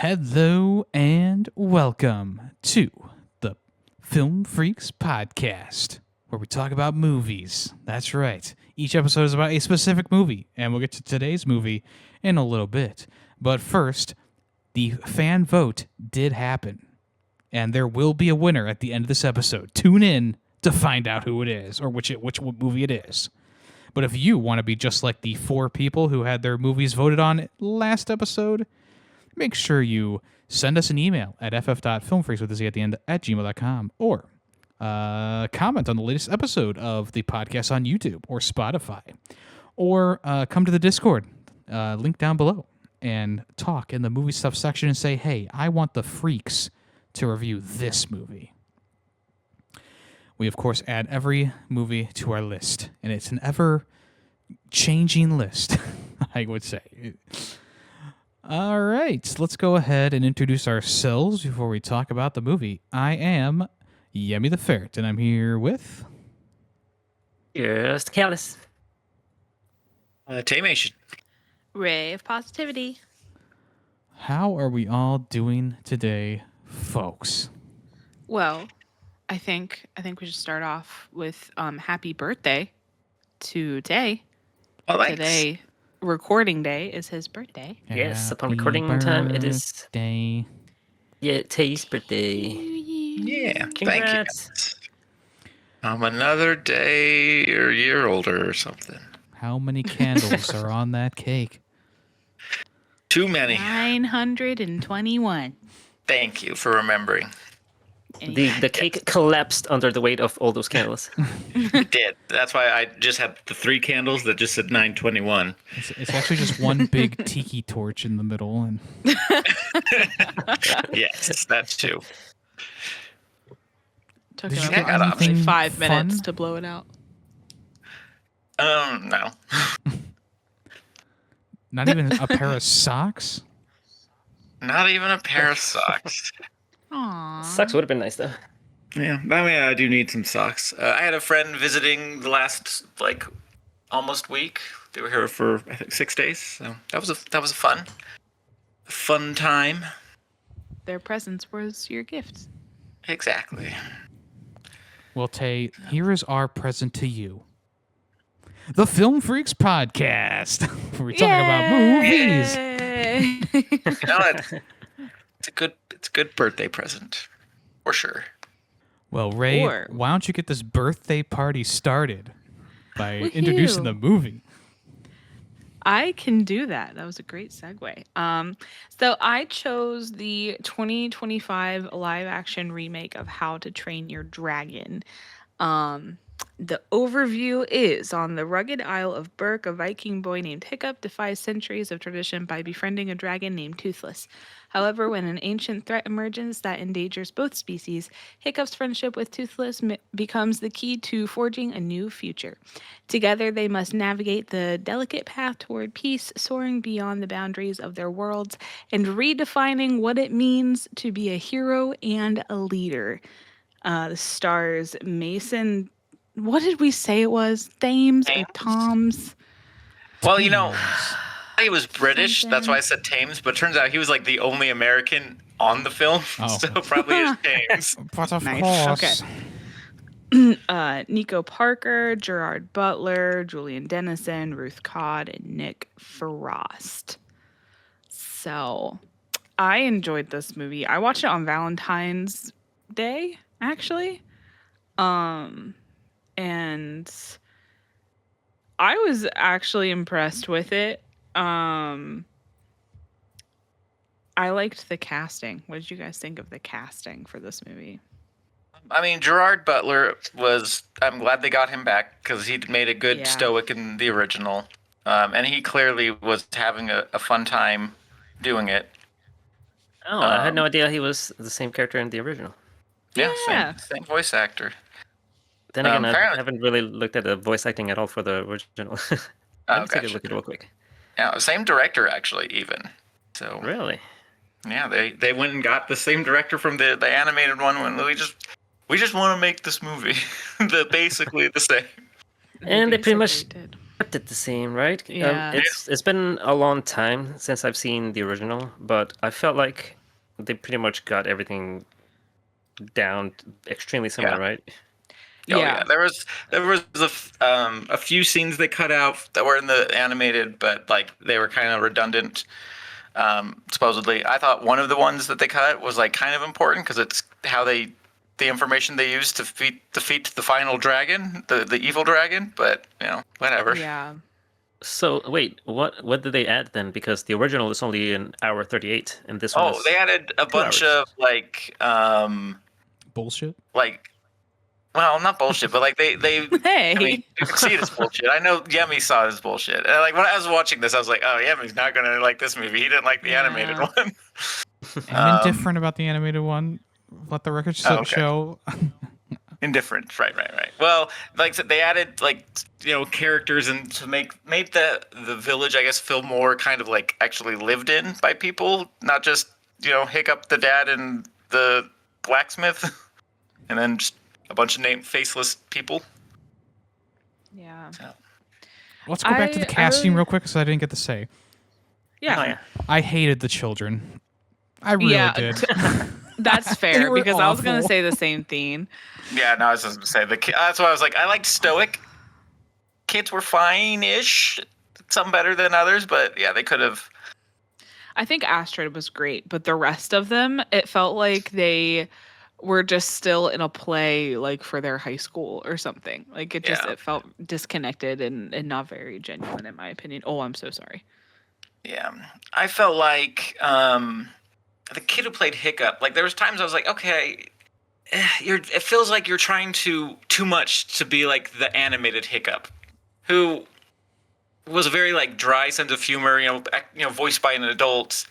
Hello and welcome to the Film Freakz podcast, where we talk about movies. That's right. Each episode is about a specific movie, and we'll get to today's movie in a little bit. But first, the fan vote did happen, and there will be a winner at the end of this episode. Tune in to find out who it is or which movie it is. But if you want to be just like the 4 people who had their movies voted on last episode, make sure you send us an email at ff.filmfreaks@gmail.com or comment on the latest episode of the podcast on YouTube or Spotify, or come to the Discord, link down below, and talk in the movie stuff section and say, hey, I want the Freaks to review this movie. We, of course, add every movie to our list, and it's an ever-changing list, I would say. All right, let's go ahead and introduce ourselves before we talk about the movie. I am Yemmy the Ferret, and I'm here with... Here's the Callus. Taymation. Ray of Positivity. How are we all doing today, folks? Well, I think we should start off with happy birthday to Tay. Oh, thanks. Today, recording day, is his birthday. Yes, upon Happy recording time, it is birthday. Tay's birthday. Yeah, Congrats. thank you. I'm another day or year older or something. How many candles are on that cake? Too many. 921. Thank you for remembering. The cake collapsed under the weight of all those candles. It did. That's why I just had the 3 candles that just said 921. It's actually just one big tiki torch in the middle. And Yes, that's 2. Took Did him you get about anything 5 minutes fun? to blow it out. No. not even a pair of socks? Not even a pair of socks. Aww. Socks would have been nice, though. Yeah, I mean, I do need some socks. I had a friend visiting the last, almost week. They were here for, I think, 6 days. So that was a fun time. Their presence was your gift. Exactly. Well, Tay, here is our present to you. The Film Freaks podcast. We're talking about movies. Yay! It's a good birthday present, for sure. Well, Ray, why don't you get this birthday party started by introducing the movie? I can do that. That was a great segue. So I chose the 2025 live-action remake of How to Train Your Dragon. The overview is: on the rugged Isle of Berk, a Viking boy named Hiccup defies centuries of tradition by befriending a dragon named Toothless. However, when an ancient threat emerges that endangers both species, Hiccup's friendship with Toothless becomes the key to forging a new future. Together, they must navigate the delicate path toward peace, soaring beyond the boundaries of their worlds, and redefining what it means to be a hero and a leader. The stars Mason... What did we say it was? Thames or Toms? Well, he was British. That's why I said Thames. But it turns out he was the only American on the film. Oh. So probably is Thames. But of Nice. course. Okay. Nico Parker, Gerard Butler, Julian Dennison, Ruth Codd, and Nick Frost. So, I enjoyed this movie. I watched it on Valentine's Day, actually. And I was actually impressed with it. I liked the casting. What did you guys think of the casting for this movie? I mean, Gerard Butler I'm glad they got him back because he made a good stoic in the original. And he clearly was having a fun time doing it. Oh, I had no idea he was the same character in the original. Yeah. Same voice actor. Then again, I haven't really looked at the voice acting at all for the original. Let's take a look at it real quick. Yeah, same director actually, even. So Really? yeah, they went and got the same director from the animated one. When we just want to make this movie, basically the same. And they pretty much kept it the same, right? Yeah. It's been a long time since I've seen the original, but I felt like they pretty much got everything down extremely similar, right? Oh yeah, there was a few scenes they cut out that were in the animated, but like they were kind of redundant. Supposedly, I thought one of the ones that they cut was like kind of important because it's how the information they used to defeat the final dragon, the evil dragon. But whatever. Yeah. So wait, what did they add then? Because the original is only an hour 38, and this one. Oh, they added a bunch of like bullshit. Like, well, not bullshit, but like they. Hey. I mean, you can see it as bullshit. I know Yemmy saw it as bullshit. And like when I was watching this, I was like, oh, Yemmy's not gonna like this movie. He didn't like the animated one. I'm indifferent about the animated one. Let the record show. Indifferent, right. Well, like I said, they added like characters and to made the village, I guess, feel more kind of like actually lived in by people, not just Hiccup the dad and the blacksmith, and then just a bunch of faceless people. Yeah. So. Let's go back to the casting real quick, because I didn't get to say. Yeah. Oh, yeah. I hated the children. I really did. That's fair, because awful. I was going to say the same thing. Yeah, no, I was just going to say, that's why I was like, I liked stoic. Kids were fine-ish. Some better than others, but yeah, they could have. I think Astrid was great, but the rest of them, it felt like they were just still in a play like for their high school or something. Like it felt disconnected and not very genuine in my opinion. Oh, I'm so sorry. Yeah. I felt like the kid who played Hiccup, like there was times I was like, okay, it feels like you're trying too much to be like the animated Hiccup, who was a very like dry sense of humor, voiced by an adult.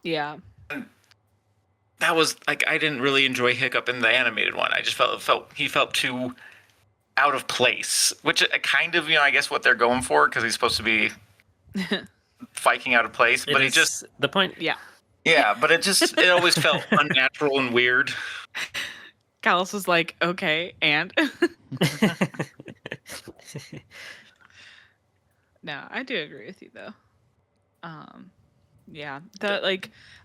Yeah. And that was like, I didn't really enjoy Hiccup in the animated one. I just felt he felt too out of place, which kind of, I guess what they're going for, because he's supposed to be Viking out of place, but he just the point. Yeah. Yeah, but it always felt unnatural and weird. Callus was like, okay, and no, I do agree with you though. Yeah,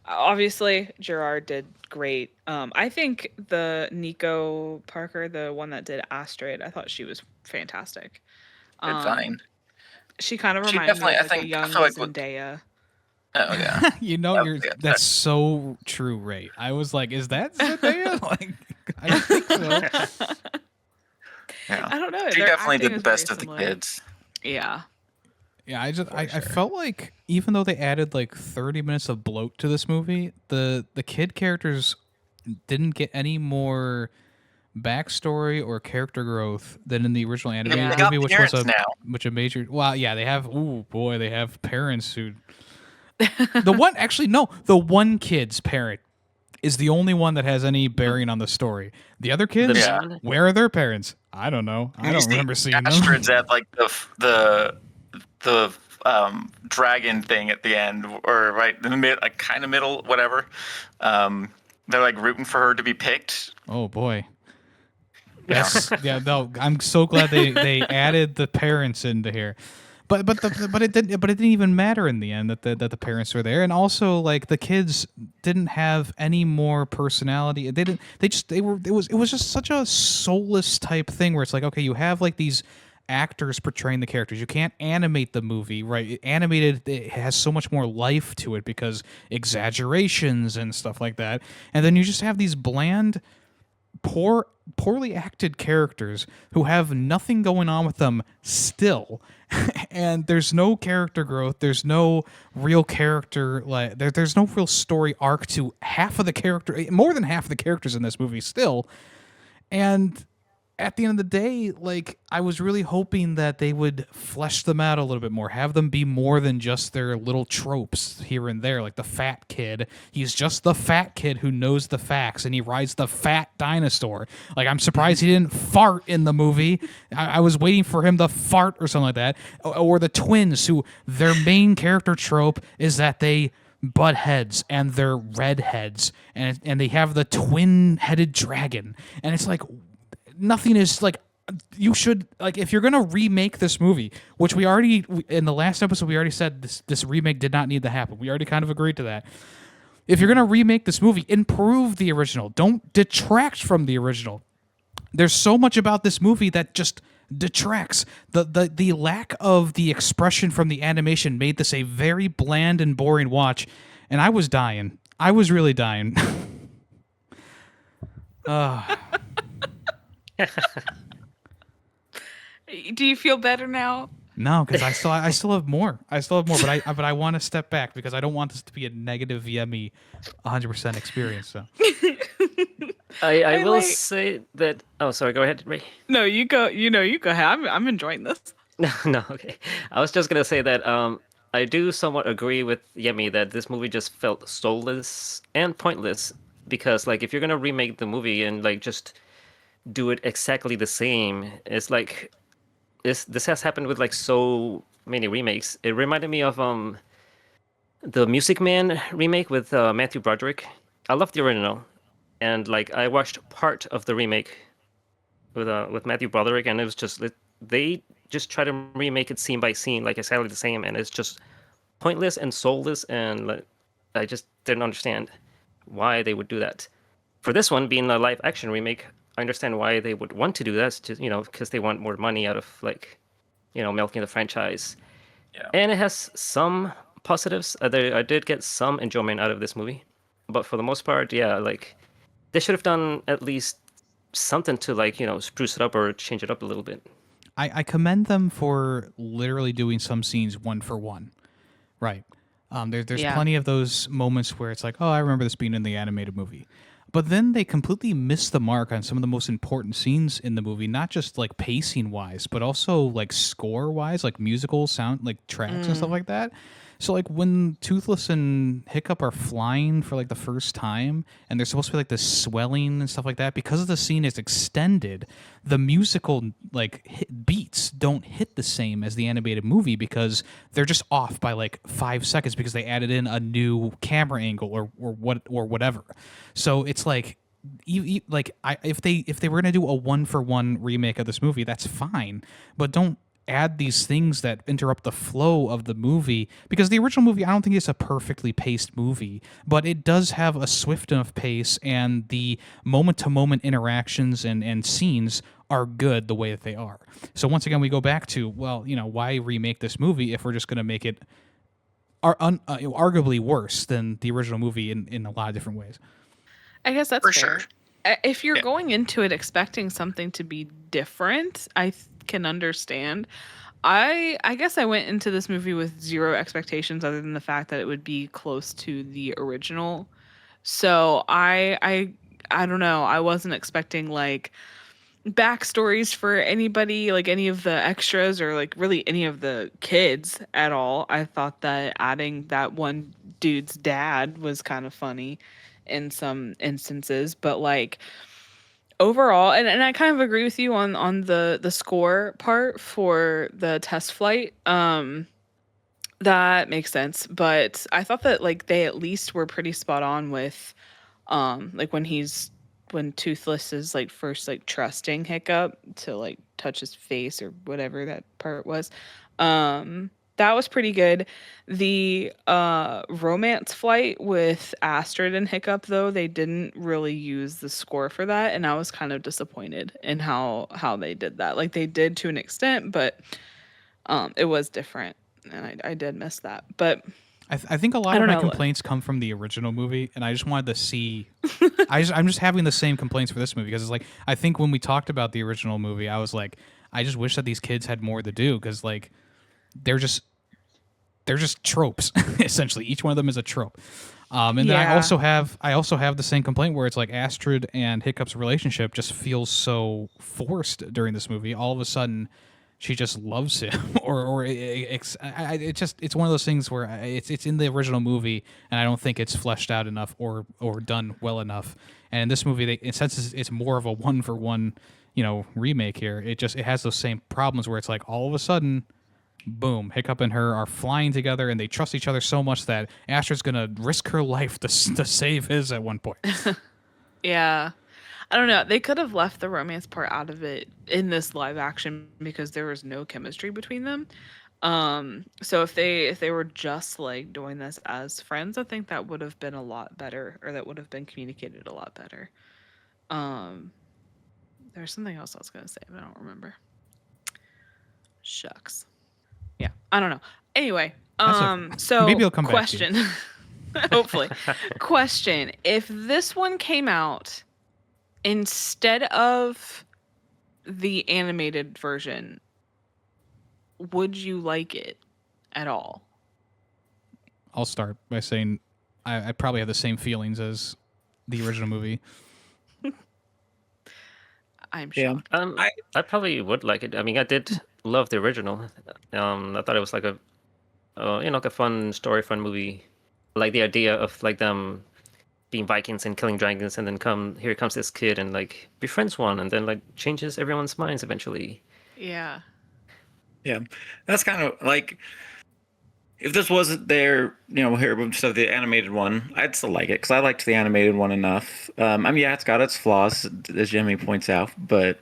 obviously Gerard did great. I think the Nico Parker, the one that did Astrid, I thought she was fantastic. Fine. She kind of reminded me of a young Zendaya. Oh yeah. That's so true, Ray. I was like, is that Zendaya? Like, I think so. Yeah. I don't know. She definitely did the best of the kids. Yeah. Yeah, I felt like even though they added like 30 minutes of bloat to this movie, the kid characters didn't get any more backstory or character growth than in the original animated movie, which was a major. Well, yeah, they have parents who. The one kid's parent is the only one that has any bearing on the story. The other kids, where are their parents? I don't know. I don't remember seeing them. Astrid's at like the dragon thing at the end, or right in the mid, like kind of middle, whatever. They're like rooting for her to be picked. Oh boy. Yes. Yeah. No. I'm so glad they added the parents into here. But it didn't even matter in the end that the parents were there, and also like the kids didn't have any more personality. It was just such a soulless type thing where it's like, okay, you have like these actors portraying the characters. You can't animate the movie, right? Animated, it has so much more life to it because exaggerations and stuff like that, and then you just have these bland, poorly acted characters who have nothing going on with them still. And there's no character growth, there's no real character, like there's no real story arc to more than half of the characters in this movie still. And at the end of the day, like, I was really hoping that they would flesh them out a little bit more, have them be more than just their little tropes here and there, like the fat kid. He's just the fat kid who knows the facts, and he rides the fat dinosaur. Like, I'm surprised he didn't fart in the movie. I was waiting for him to fart or something like that. Or the twins, who their main character trope is that they butt heads and they're redheads, and they have the twin-headed dragon. And it's like, nothing is like you should, like, if you're gonna remake this movie, which in the last episode we already said this remake did not need to happen. We already kind of agreed to that. If you're gonna remake this movie, improve the original. Don't detract from the original. There's so much about this movie that just detracts. The lack of the expression from the animation made this a very bland and boring watch, and I was dying. I was really dying. Do you feel better now? No, because I still have more. But I want to step back because I don't want this to be a negative Yemmy 100% experience. So I will say that. Oh, sorry. Go ahead, Ray. No, you go. You go ahead. I'm enjoying this. No, okay. I was just gonna say that I do somewhat agree with Yemi that this movie just felt soulless and pointless because, like, if you're gonna remake the movie and like just do it exactly the same, it's like this has happened with like so many remakes. It reminded me of the Music Man remake with Matthew Broderick. I love the original, and like I watched part of the remake with Matthew Broderick, and it was just they just try to remake it scene by scene, like exactly the same, and it's just pointless and soulless, and like, I just didn't understand why they would do that. For this one being a live action remake, I understand why they would want to do that, just because they want more money out of like, milking the franchise. Yeah. And it has some positives. I did get some enjoyment out of this movie, but for the most part, yeah, like they should have done at least something to like spruce it up or change it up a little bit. I commend them for literally doing some scenes one for one. Right. There's plenty of those moments where it's like, oh, I remember this being in the animated movie. But then they completely miss the mark on some of the most important scenes in the movie, not just like pacing wise, but also like score wise, like musical sound, like tracks and stuff like that. So like when Toothless and Hiccup are flying for like the first time, and there's supposed to be like this swelling and stuff like that, because the scene is extended, the musical like beats don't hit the same as the animated movie because they're just off by like 5 seconds because they added in a new camera angle or whatever. So it's like if they were gonna do a 1-for-1 remake of this movie, that's fine, but don't add these things that interrupt the flow of the movie, because the original movie, I don't think it's a perfectly paced movie, but it does have a swift enough pace, and the moment-to-moment interactions and scenes are good the way that they are. So once again, we go back to, well, why remake this movie if we're just going to make it arguably worse than the original movie in a lot of different ways. I guess that's For fair. sure. If you're going into it expecting something to be different, I can understand. I guess I went into this movie with zero expectations other than the fact that it would be close to the original. So I don't know. I wasn't expecting like backstories for anybody, like any of the extras or like really any of the kids at all. I thought that adding that one dude's dad was kind of funny in some instances, but like overall, and I kind of agree with you on the score part for the test flight. That makes sense, but I thought that like they at least were pretty spot on with like when Toothless is like first like trusting Hiccup to like touch his face or whatever that part was. That was pretty good. The romance flight with Astrid and Hiccup, though, they didn't really use the score for that, and I was kind of disappointed in how they did that. Like they did to an extent, but it was different, and I did miss that. But I think a lot of my complaints come from the original movie, and I just wanted to see. I'm just having the same complaints for this movie because it's like, I think when we talked about the original movie, I was like, I just wish that these kids had more to do, because like they're just tropes essentially. Each one of them is a trope. And then I also have the same complaint where it's like Astrid and Hiccup's relationship just feels so forced during this movie. All of a sudden, she just loves him, it's one of those things where it's in the original movie, and I don't think it's fleshed out enough or done well enough. And in this movie, since it's more of a 1-for-1, remake here, it has those same problems where it's like all of a sudden, boom, Hiccup and her are flying together, and they trust each other so much that Astrid's gonna risk her life to save his at one point. Yeah. I don't know. They could have left the romance part out of it in this live action because there was no chemistry between them. So if they were just like doing this as friends, I think that would have been a lot better, or that would have been communicated a lot better. Um, there's something else I was gonna say, but I don't remember. Shucks. Yeah, I don't know. Anyway, okay. so Maybe it'll come back to question. Hopefully, question: if this one came out instead of the animated version, would you like it at all? I'll start by saying I probably have the same feelings as the original movie. I'm Yeah. shocked. I probably would like it. I mean, I did love the original. I thought it was like a, like a fun story, fun movie. Like the idea of like them being Vikings and killing dragons, and then here comes this kid and like befriends one, and then like changes everyone's minds eventually. Yeah. Yeah, that's kind of like if this wasn't there, here instead of the animated one, I'd still like it because I liked the animated one enough. I mean, yeah, it's got its flaws, as Jimmy points out, but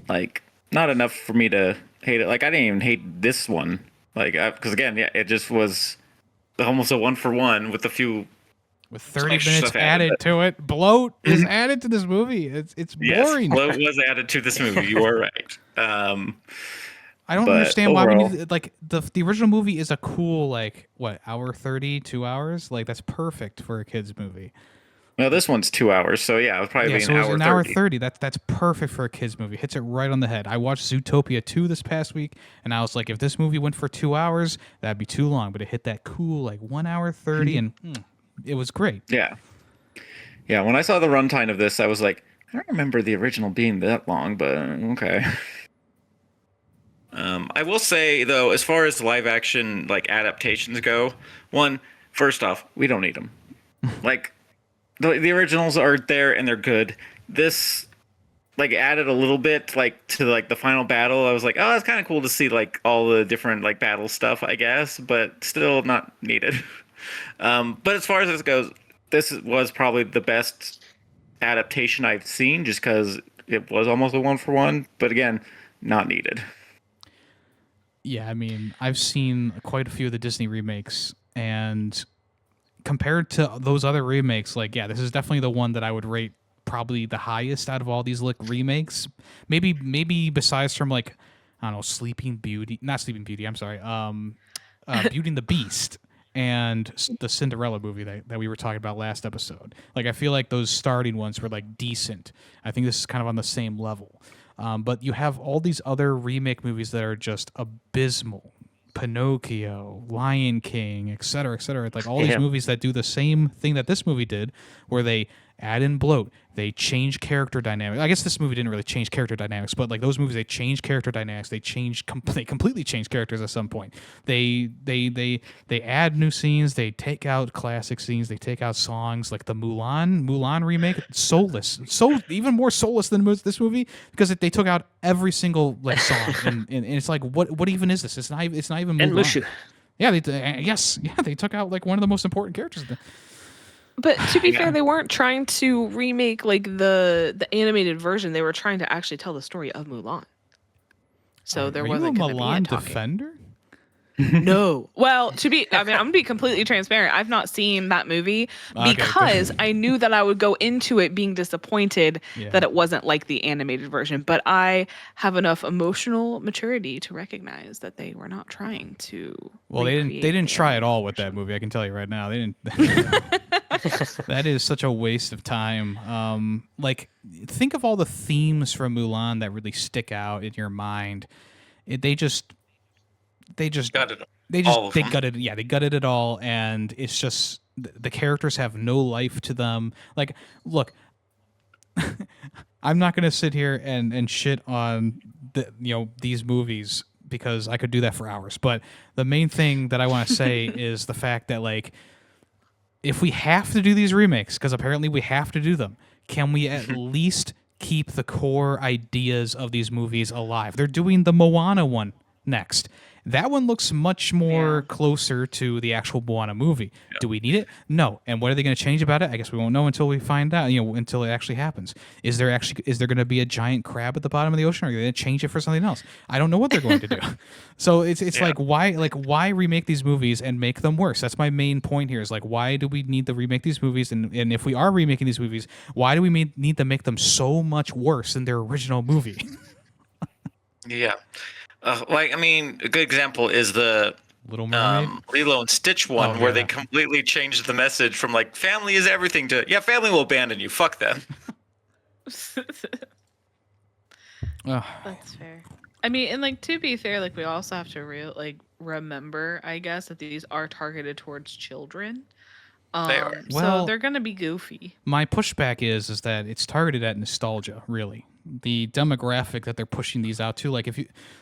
like not enough for me to hate it. Like I didn't even hate this one, like because again, yeah, it just was almost a 1-for-1 with a few. With 30 extra minutes stuff added added. to it, bloat is added to this movie. It's boring. Yes, bloat was added to this movie. You are right. I don't But understand why we overall- need like the original movie is a cool like what hour 30, 2 hours, like that's perfect for a kids movie. No, this one's 2 hours, so yeah, it would probably Yeah, be so an it was hour an 30. hour 30. That's perfect for a kids movie. Hits it right on the head. I watched Zootopia 2 this past week, and I was like, if this movie went for 2 hours, that'd be too long. But it hit that cool like 1 hour 30, and it was great. Yeah. Yeah, when I saw the runtime of this, I was like, I don't remember the original being that long, but okay. I will say though, as far as live action like adaptations go, first off, we don't need them. Like the originals are there and they're good. This like added a little bit like to like the final battle. I was like, oh, it's kind of cool to see like all the different like battle stuff, I guess, but still not needed. But as far as this goes, this was probably the best adaptation I've seen, just because it was almost a 1-for-1. But again, not needed. Yeah, I mean, I've seen quite a few of the Disney remakes, and compared to those other remakes, like, yeah, this is definitely the one that I would rate probably the highest out of all these like remakes. Maybe besides from like, I don't know, not Sleeping Beauty, I'm sorry, Beauty and the Beast and the Cinderella movie that we were talking about last episode. Like, I feel like those starting ones were like decent. I think this is kind of on the same level. But you have all these other remake movies that are just abysmal. Pinocchio, Lion King, et cetera, like all these Yeah. movies that do the same thing that this movie did, where they add in bloat, they change character dynamics. I guess this movie didn't really change character dynamics, but like those movies, they change character dynamics. They completely change characters at some point. They add new scenes. They take out classic scenes. They take out songs like the Mulan remake. Soulless, so even more soulless than this movie because they took out every single like song, and it's like what even is this? It's not even Mulan. And Mushu. Yeah, they took out like one of the most important characters. But to be fair, they weren't trying to remake like the animated version. They were trying to actually tell the story of Mulan. So there Are wasn't you a going to be a Mulan talking. defender? No. Well, I'm gonna be completely transparent. I've not seen that movie Okay, because I knew that I would go into it being disappointed Yeah. that it wasn't like the animated version. But I have enough emotional maturity to recognize that they were not trying to. Well, they recreate didn't the try at all animated with that version. movie. I can tell you right now, they didn't. That is such a waste of time. Like, think of all the themes from Mulan that really stick out in your mind. They just Got it. they All of them. gutted it all, and it's just the characters have no life to them. Like, look, I'm not gonna sit here and shit on these movies because I could do that for hours. But the main thing that I want to say is the fact that like, if we have to do these remakes, because apparently we have to do them, can we at least keep the core ideas of these movies alive? They're doing the Moana one next. That one looks much more closer to the actual Moana movie. Yeah. Do we need it? No. And what are they going to change about it? I guess we won't know until we find out. Until it actually happens. Is there going to be a giant crab at the bottom of the ocean? Or are they going to change it for something else? I don't know what they're going to do. So it's like why remake these movies and make them worse? That's my main point here. Is like, why do we need to remake these movies? And if we are remaking these movies, why do we need to make them so much worse than their original movie? Yeah. A good example is the Little Mermaid, Lilo and Stitch one, where they completely changed the message from like family is everything to family will abandon you. Fuck them. That's fair. I mean, and like to be fair, like we also have to remember, I guess, that these are targeted towards children. They are. So they're gonna be goofy. My pushback is that it's targeted at nostalgia, really. The demographic that they're pushing these out to, like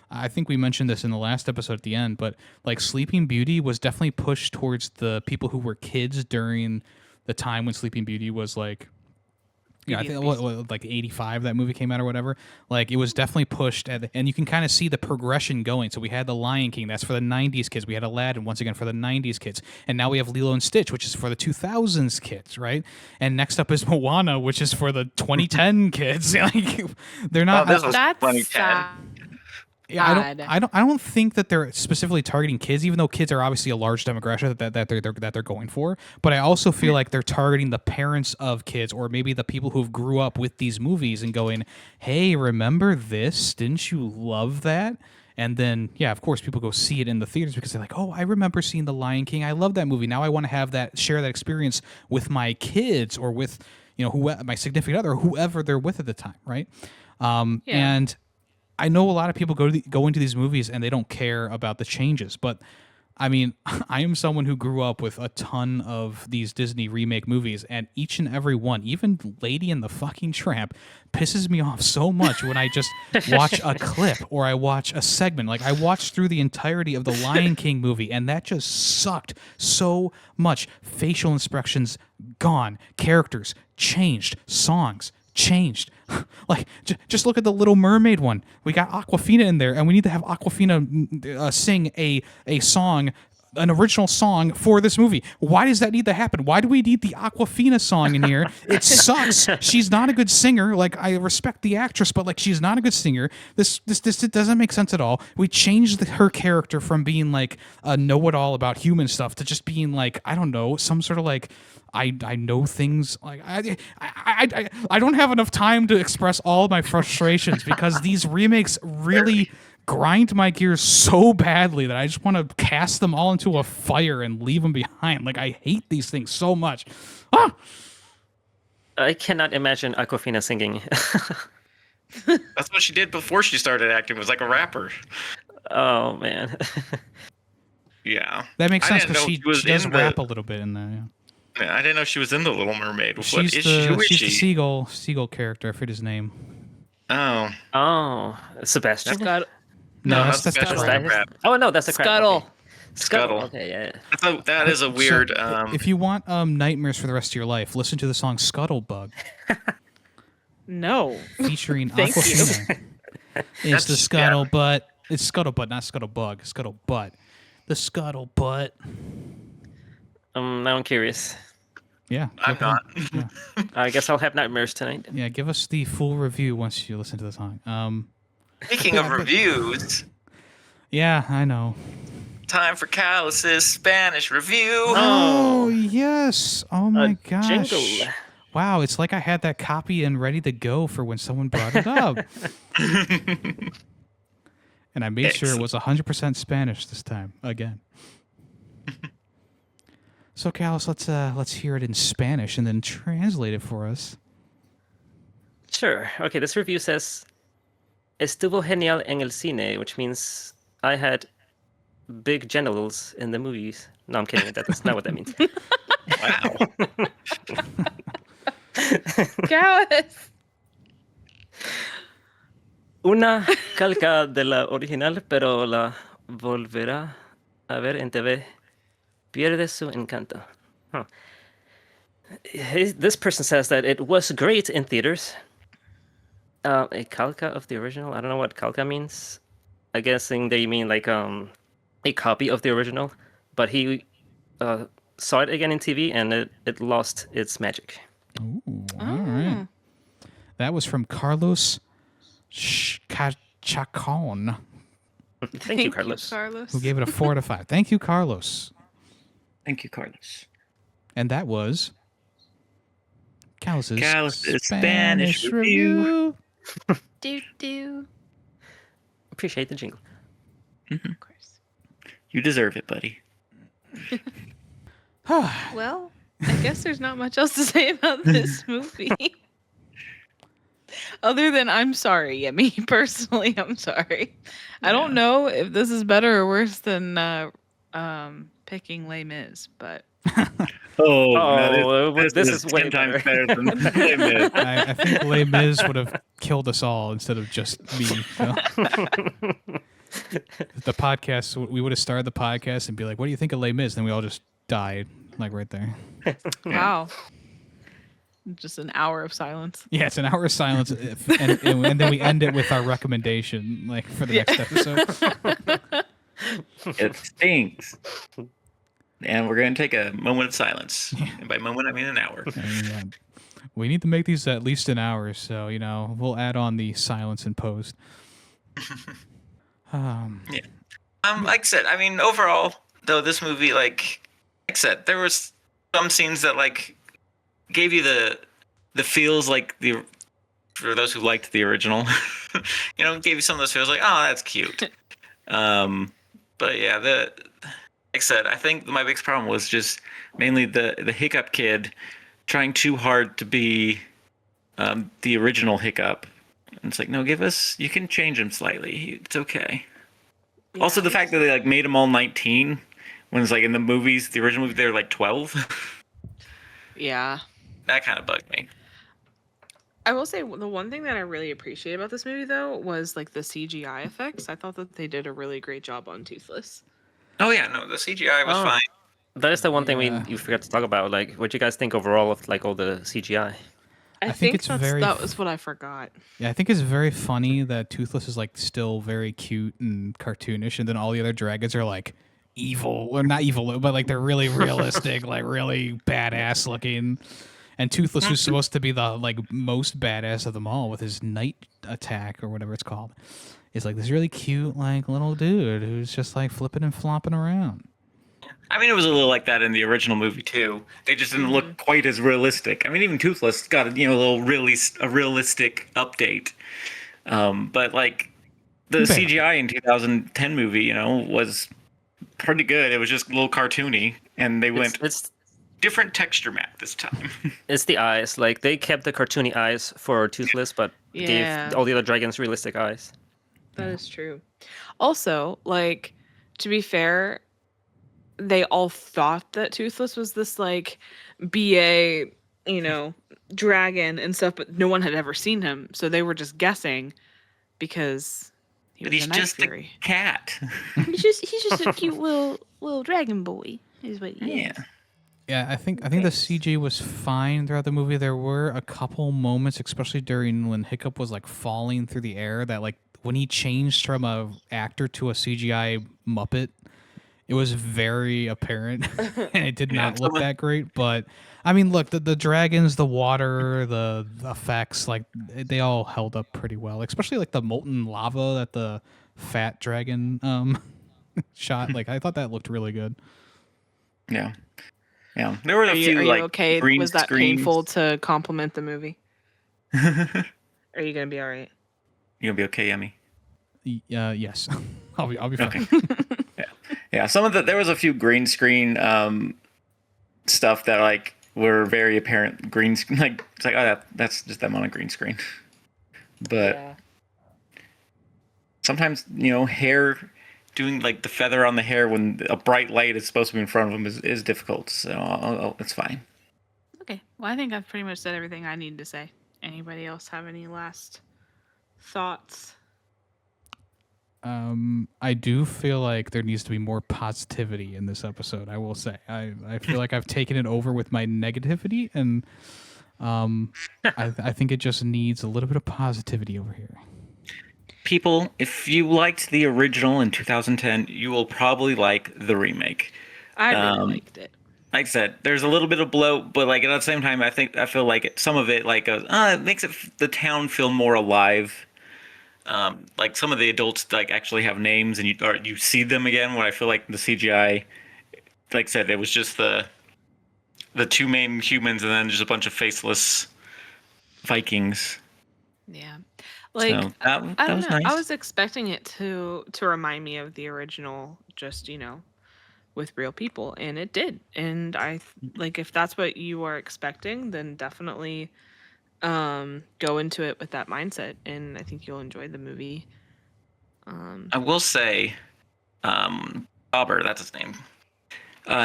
I think we mentioned this in the last episode at the end, but like Sleeping Beauty was definitely pushed towards the people who were kids during the time when Sleeping Beauty was like, I think like 85 that movie came out or whatever. Like it was definitely pushed and you can kind of see the progression going. So we had The Lion King, that's for the 90s kids. We had Aladdin once again for the 90s kids. And now we have Lilo and Stitch, which is for the 2000s kids, right? And next up is Moana, which is for the 2010 kids. Like they're not this was that's 2010. sad. Yeah, I don't think that they're specifically targeting kids, even though kids are obviously a large demographic that they're going for. But I also feel like they're targeting the parents of kids, or maybe the people who grew up with these movies and going, "Hey, remember this? Didn't you love that?" And then, of course, people go see it in the theaters because they're like, "Oh, I remember seeing The Lion King. I love that movie. Now I want to share that experience with my kids or with my significant other, or whoever they're with at the time, right?" And I know a lot of people go into these movies and they don't care about the changes, but I mean, I am someone who grew up with a ton of these Disney remake movies, and each and every one, even Lady and the Fucking Tramp, pisses me off so much when I just watch a clip or I watch a segment. Like I watched through the entirety of the Lion King movie, and that just sucked so much. Facial expressions gone, characters changed, songs changed. Like just look at the Little Mermaid one. We got Aquafina in there, and we need to have Aquafina sing a song, an original song for this movie. Why does that need to happen? Why do we need the Aquafina song in here? It sucks. She's not a good singer. Like I respect the actress, but like she's not a good singer. This doesn't make sense at all. We changed her character from being like a know-it-all about human stuff to just being like, I don't know, some sort of like I know things. Like I don't have enough time to express all my frustrations because these remakes really grind my gears so badly that I just want to cast them all into a fire and leave them behind. Like I hate these things so much. I cannot imagine Aquafina singing. That's what she did before she started acting. Was like a rapper. Oh man. Yeah, that makes sense because she does rap a little bit in there. Yeah, I didn't know she was in The Little Mermaid. She's the seagull character. I forget his name. Oh, Sebastian. No, that's the crab. Oh no, that's the crab. Scuttle. Okay. Scuttle. Okay, yeah. That is a weird. If you want nightmares for the rest of your life, listen to the song "Scuttlebug." No. Featuring Aquafina. It's the scuttlebutt. It's scuttlebutt, not scuttlebug. Scuttlebutt. The scuttlebutt. Now I'm curious. Yeah. I'm not. Yeah. I guess I'll have nightmares tonight. Yeah, give us the full review once you listen to the song. Speaking of reviews. Yeah, I know. Time for Callus's Spanish review. Oh, yes. Oh, my gosh. Jingle. Wow, it's like I had that copy and ready to go for when someone brought it up. And I made sure it was 100% Spanish this time, again. So, Callus, let's hear it in Spanish and then translate it for us. Sure. Okay, this review says, Estuvo genial en el cine, which means I had big genitals in the movies. No, I'm kidding. That's not what that means. Wow. Callus. Una calca de la original, pero la volverá a ver en TV. Pierde su encanto. Huh. This person says that it was great in theaters. A calca of the original? I don't know what calca means. I'm guessing they mean like a copy of the original, but he saw it again in TV, and it lost its magic. Ooh, all right. That was from Carlos Chacon, Thank you, Carlos. who gave it a 4 out of 5. Thank you, Carlos. Thank you, Carlos. And that was Carlos's Spanish review. Do. Appreciate the jingle. Of course. You deserve it, buddy. Well, I guess there's not much else to say about this movie. Other than I'm sorry, Yemmy. Personally, I'm sorry. I don't know if this is better or worse than picking Les Mis, but This is way 10 times better. better than Les Mis. I think Les Mis would have killed us all instead of just me. So. The podcast, we would have started the podcast and be like, what do you think of Les Mis? And then we all just died, like right there. wow. Just an hour of silence. Yeah, it's an hour of silence, and then we end it with our recommendation, like for the next episode. It stinks. And we're going to take a moment of silence. And by moment, I mean an hour. And, we need to make these at least an hour, so we'll add on the silence in post. Like I said, I mean, overall, though, this movie, like I said, there was some scenes that like gave you the feels like for those who liked the original, gave you some of those feels like, oh, that's cute. But yeah, like I said, I think my biggest problem was just mainly the Hiccup kid trying too hard to be the original Hiccup. And it's like, no, you can change him slightly. It's okay. Yeah, also, the fact that they like made him all 19 when it's like in the movies, the original movie, they were like 12. Yeah. That kind of bugged me. I will say the one thing that I really appreciate about this movie, though, was like the CGI effects. I thought that they did a really great job on Toothless. Oh yeah, no, the CGI was fine. That is the one thing you forgot to talk about. Like, what you guys think overall of like all the CGI? I think that was what I forgot. Yeah, I think it's very funny that Toothless is like still very cute and cartoonish, and then all the other dragons are like evil, or not evil, but like they're really realistic, like really badass looking. And Toothless, who's supposed to be the like most badass of them all with his night attack or whatever it's called, is like this really cute like little dude who's just like flipping and flopping around. I mean, it was a little like that in the original movie too. They just didn't look quite as realistic. I mean, even Toothless got a realistic update. But like the CGI in 2010 movie, was pretty good. It was just a little cartoony, and they went different texture map this time. It's the eyes. Like they kept the cartoony eyes for Toothless, but gave all the other dragons realistic eyes. That is true. Also, like, to be fair, they all thought that Toothless was this like BA, dragon and stuff, but no one had ever seen him, so they were just guessing because he's just a cat. he's just a cute little dragon boy, is what he is. Yeah, I think the CG was fine throughout the movie. There were a couple moments, especially during when Hiccup was like falling through the air, that like when he changed from a actor to a CGI Muppet, it was very apparent, and it did not look that great. But I mean, look, the dragons, the water, the effects, like they all held up pretty well. Especially like the molten lava that the fat dragon shot. Like I thought that looked really good. Yeah. Yeah, there were a few Are you like okay? green Was that screens. painful to compliment the movie? Are you gonna be all right? You gonna be okay, Yemmy? Yes, I'll be fine. Okay. Yeah. Some of there was a few green screen stuff that like were very apparent green screen. Like it's like, oh, that's just them on a green screen. But sometimes hair. Doing like the feather on the hair when a bright light is supposed to be in front of them is difficult. So it's fine. Okay. Well, I think I've pretty much said everything I need to say. Anybody else have any last thoughts? I do feel like there needs to be more positivity in this episode. I will say I feel like I've taken it over with my negativity, and I think it just needs a little bit of positivity over here. people, if you liked the original in 2010, you will probably like the remake. I really liked it. Like I said, there's a little bit of bloat, but like at the same time, I feel like some of it like it makes the town feel more alive. Like some of the adults like actually have names and you see them again. When I feel like the CGI, like I said, it was just the two main humans and then just a bunch of faceless Vikings. Yeah. Like So that I don't was know. nice. I was expecting it to remind me of the original, just with real people, and it did. And like if that's what you are expecting, then definitely go into it with that mindset, and I think you'll enjoy the movie. I will say, Gobber, that's his name.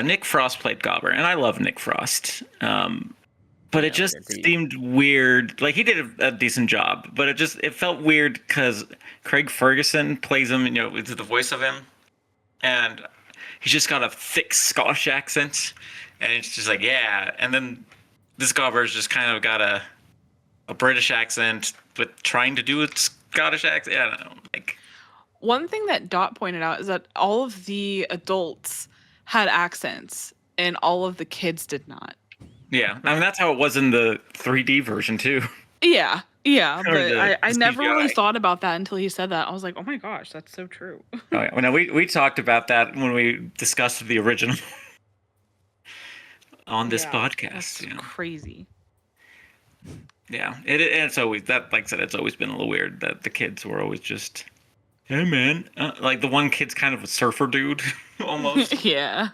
Nick Frost played Gobber, and I love Nick Frost. But it just seemed weird. Like he did a decent job, but it felt weird because Craig Ferguson plays him, with the voice of him, and he's just got a thick Scottish accent, and it's just like, yeah. And then this Gobber's just kind of got a British accent, but trying to do a Scottish accent. I don't know. Like One thing that Dot pointed out is that all of the adults had accents, and all of the kids did not. yeah, I mean that's how it was in the 3D version too. Yeah, but the I never really CGI. thought about that until he said that. I was like, oh my gosh, that's so true. Oh, yeah. Well, no, we talked about that when we discussed the original on this podcast. That's crazy. Yeah, and it's always that. Like I said, it's always been a little weird that the kids were always just, hey man, like the one kid's kind of a surfer dude, almost. Yeah.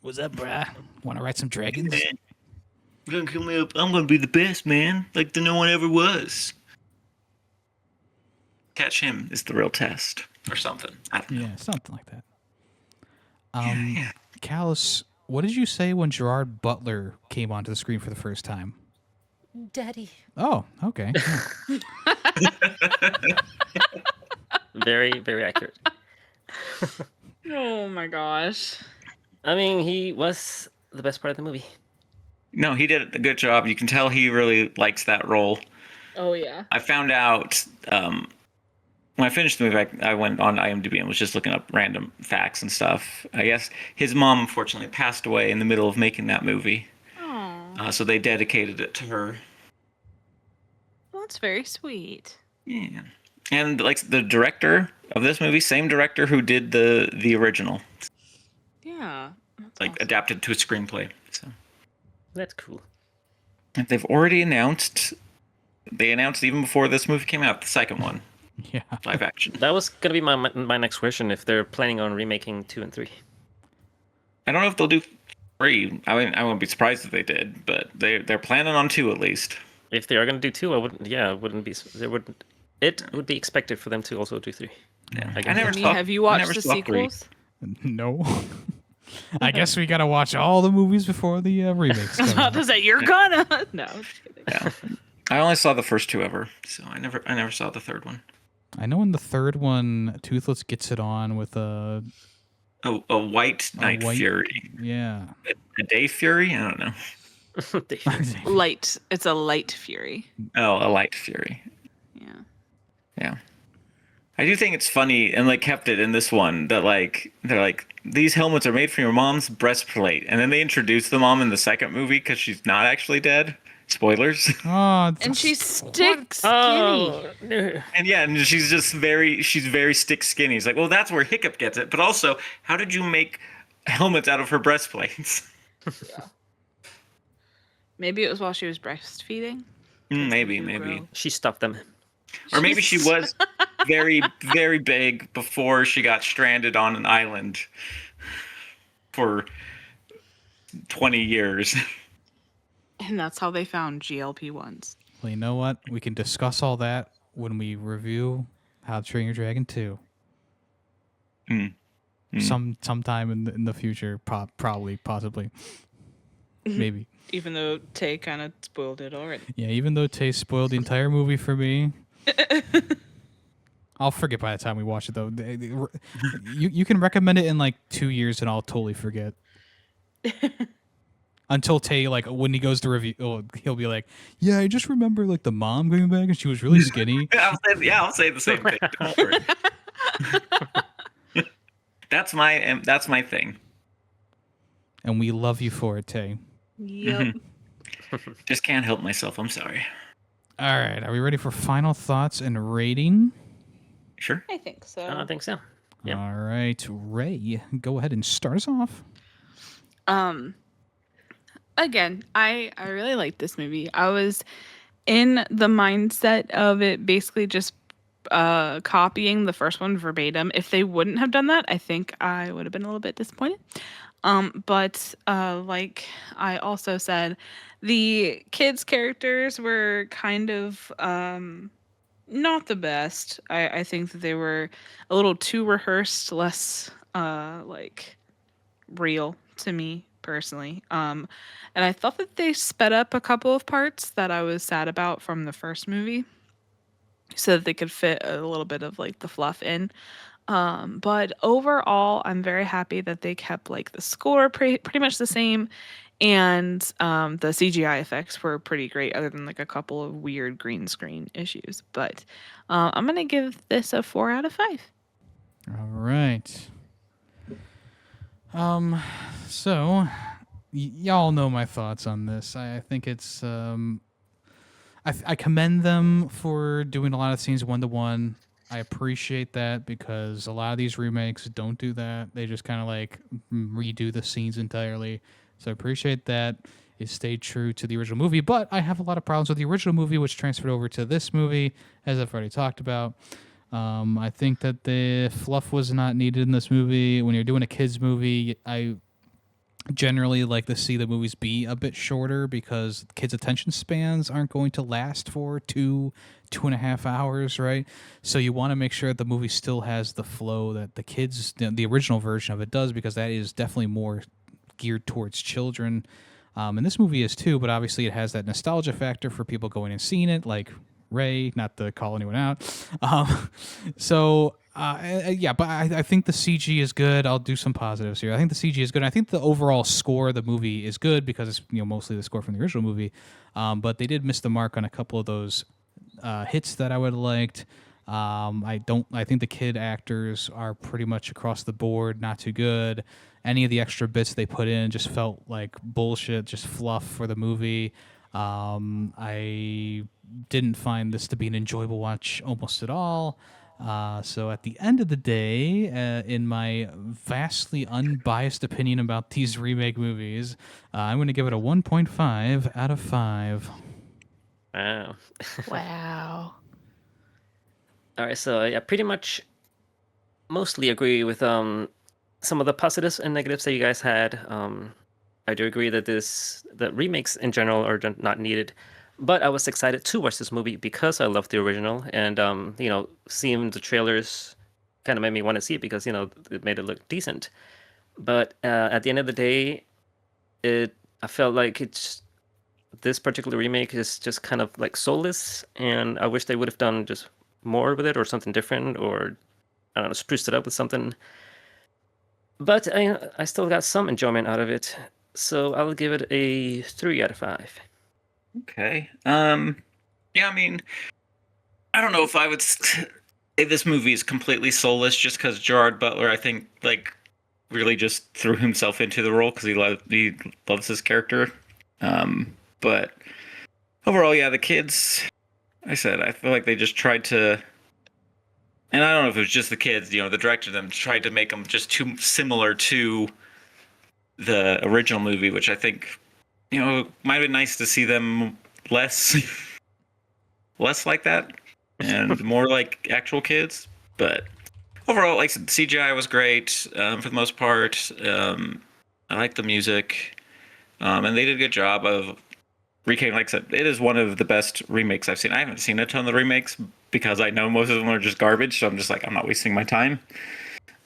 What's up, brah? Want to ride some dragons? Man, you're gonna come up. I'm gonna be the best, man. Like no one ever was. Catch him is the real test, or something. I don't know. Yeah, something like that. Yeah. Callus, what did you say when Gerard Butler came onto the screen for the first time? Daddy. Oh, okay. Very, very accurate. Oh my gosh. I mean, he was the best part of the movie. No, he did a good job. You can tell he really likes that role. Oh yeah. I found out when I finished the movie, I went on IMDb and was just looking up random facts and stuff. I guess his mom, unfortunately, passed away in the middle of making that movie. Oh, So they dedicated it to her. well, that's very sweet. Yeah. And like the director of this movie, same director who did the original, Yeah. That's like awesome. adapted to a screenplay. So That's cool. and they've already announced. They announced even before this movie came out, the second one, Yeah. live action. That was gonna be my next question. If they're planning on remaking 2 and 3. I don't know if they'll do 3. I mean, I wouldn't be surprised if they did, but they're planning on 2 at least. If they are gonna do 2, I wouldn't. Yeah, it wouldn't be. There would. It would be expected for them to also do 3. Yeah. I I guess. never Yemmy, saw. have you I watched never the saw 3. sequels? No. I guess we got to watch all the movies before the remakes come out. Does that you're gonna? No, I'm just kidding. Yeah. I only saw the first 2 ever, so I never saw the third one. I know in the third one, Toothless gets it on with a... A white Night white- Fury, Yeah. a Day Fury. I don't know. Light. It's a light fury. Oh, a Light Fury. Yeah. Yeah. I do think it's funny and like kept it in this one that like they're like these helmets are made from your mom's breastplate, and then they introduce the mom in the second movie because she's not actually dead. Spoilers. Oh, And she's stick skinny. Oh, no. And yeah, and she's very stick skinny. It's like, well, that's where Hiccup gets it. But also, how did you make helmets out of her breastplates? Maybe it was while she was breastfeeding. Maybe. grow. She stuffed them. Or maybe she was very, very big before she got stranded on an island for 20 years. And that's how they found GLP-1s. well, you know what? We can discuss all that when we review How to Train Your Dragon 2. Sometime in the future, probably, possibly, maybe. Even though Tay kind of spoiled it already. Yeah, even though Tay spoiled the entire movie for me, I'll forget by the time we watch it, though. You can recommend it in like 2 years and I'll totally forget. until Tay, like, when he goes to review, he'll be like, yeah, I just remember, like, the mom coming back and she was really skinny. I'll say the same thing. Don't worry. That's my thing. And we love you for it, Tay. Yep. Just can't help myself. I'm sorry. All right. Are we ready for final thoughts and rating? Sure. I think so. I think so. Yeah. All right. Ray, go ahead and start us off. Again, I really liked this movie. I was in the mindset of it basically just copying the first one verbatim. If they wouldn't have done that, I think I would have been a little bit disappointed. But like I also said, the kids' characters were kind of not the best. I think that they were a little too rehearsed, less like real to me personally. And I thought that they sped up a couple of parts that I was sad about from the first movie so that they could fit a little bit of like the fluff in. But overall, I'm very happy that they kept like the score pretty much the same, and the CGI effects were pretty great, other than like a couple of weird green screen issues. But I'm gonna give this a 4 out of 5. All right. So y'all know my thoughts on this. I think it's I commend them for doing a lot of scenes 1-to-1. I appreciate that because a lot of these remakes don't do that. They just kind of like redo the scenes entirely. So I appreciate that it stayed true to the original movie. But I have a lot of problems with the original movie, which transferred over to this movie, as I've already talked about. I think that the fluff was not needed in this movie. When you're doing a kids movie, I generally like to see the movies be a bit shorter because kids' attention spans aren't going to last for 2.5 hours, right? So you want to make sure that the movie still has the flow that the kids, the original version of it does, because that is definitely more geared towards children. And this movie is too, but obviously it has that nostalgia factor for people going and seeing it, like Ray, not to call anyone out. Yeah, but I think the CG is good. I'll do some positives here. I think the CG is good. I think the overall score of the movie is good because it's mostly the score from the original movie. But they did miss the mark on a couple of those hits that I would have liked. I think the kid actors are pretty much across the board not too good. Any of the extra bits they put in just felt like bullshit, just fluff for the movie. I didn't find this to be an enjoyable watch almost at all. So at the end of the day, in my vastly unbiased opinion about these remake movies, I'm going to give it a 1.5 out of 5. Wow. Wow. All right, so I pretty much mostly agree with some of the positives and negatives that you guys had. I do agree that the remakes in general are not needed, but I was excited to watch this movie because I love the original, and seeing the trailers kind of made me want to see it because it made it look decent. But at the end of the day, I felt like this particular remake is just kind of like soulless, and I wish they would have done just more with it or something different, or I don't know, spruced it up with something. But I still got some enjoyment out of it, so I'll give it a 3 out of 5. Okay. Yeah, I mean, I don't know if I would say this movie is completely soulless just because Gerard Butler, I think, like, really just threw himself into the role because he loves his character. But overall, yeah, the kids, I feel like they just tried to, and I don't know if it was just the kids, the director of them tried to make them just too similar to the original movie, which I think, might have been nice to see them less like that and more like actual kids. But overall, like CGI was great for the most part. I like the music, and they did a good job of recreating. Like I said, it is one of the best remakes I've seen. I haven't seen a ton of the remakes because I know most of them are just garbage, so I'm just like, I'm not wasting my time.